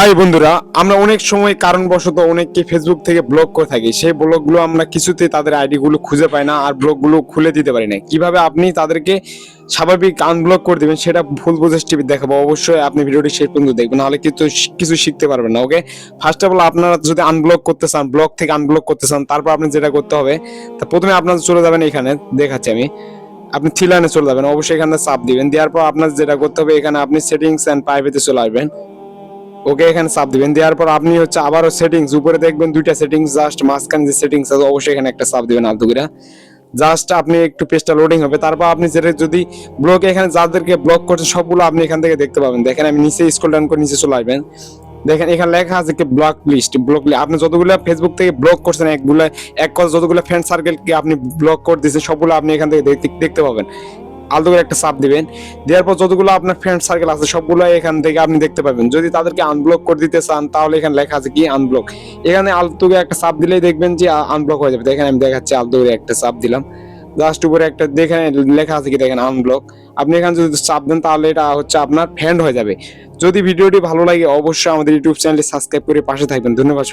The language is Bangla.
হাই বন্ধুরা, আমরা অনেক সময় কারণবশত অনেককে ফেসবুক থেকে ব্লক করে থাকি। সেই ব্লকগুলো আমরা কিছুতে তাদের আইডি গুলো খুঁজে পাই না আর ব্লকগুলো খুলে দিতে পারি না। কিভাবে আপনি তাদেরকে স্বাভাবিক আনব্লক করে দিবেন সেটা ভুল বোঝার টিভি দেখাবো। অবশ্যই আপনি ভিডিওটি শেষ পর্যন্ত দেখবেন, নাহলে কিন্তু কিছু শিখতে পারবেন না। ওকে, ফার্স্ট অফ অল আপনারা যদি আনব্লক করতে চান, ব্লক থেকে আনব্লক করতে চান, তারপর আপনি যেটা করতে হবে, তা প্রথমে আপনারা চলে যাবেন, এখানে দেখাচ্ছি আমি, আপনি থ্রি লাইনে চলে যাবেন। অবশ্যই এখানে চাপ দিবেন, দেওয়ার পর আপনার যেটা করতে হবে, এখানে আপনি সেটিংস এন্ড প্রাইভেটে চলে আসবেন। ওকে, এখানে চাপ দিবেন, দেওয়ার পর আপনি হচ্ছে আবারও সেটিংস, উপরে দেখবেন দুইটা সেটিংস, জাস্ট মাঝখানে যে সেটিংস আছে অবশ্যই এখানে একটা চাপ দিবেন আলতু করে। জাস্ট আপনি একটু পেজটা লোডিং হবে, তারপর আপনি যেটা যদি ব্লক, এখানে যাদেরকে ব্লক করছে সবগুলো আপনি এখান থেকে দেখতে পাবেন। দেখেন আমি নিচে স্ক্রল ডাউন করে নিচে চলে আসবেন, দেখেন এখানে লেখা আছে কি ব্লক লিস্ট। আপনি যতগুলো ফেসবুক থেকে ব্লক করছেন, এক কথা যতগুলো ফ্রেন্ড সার্কেলকে আপনি ব্লক করে দিয়েছেন সবগুলো আপনি এখান থেকে দেখতে পাবেন। আলতো করে একটা চাপ দিবেন, দেওয়ার পর যতগুলো আপনার ফ্রেন্ড সার্কেল আছে সবগুলো এখান থেকে আপনি দেখতে পাবেন। যদি তাদেরকে আনব্লক করে দিতে চান তাহলে এখানে লেখা আছে কি আনব্লক, এখানে আলতো করে একটা চাপ দিলেই দেখবেন যে আনব্লক হয়ে যাবে। দেখেন আমি দেখাচ্ছি, আলতো করে একটা চাপ দিলাম, জাস্ট উপরে একটা দেখেন লেখা আছে কি দেখেন আনব্লক। আপনি এখানে যদি চাপ দেন তাহলে এটা হচ্ছে আপনার ফ্রেন্ড হয়ে যাবে। যদি ভিডিওটি ভালো লাগে অবশ্যই আমাদের ইউটিউব চ্যানেলটি সাবস্ক্রাইব করে পাশে থাকবেন। ধন্যবাদ।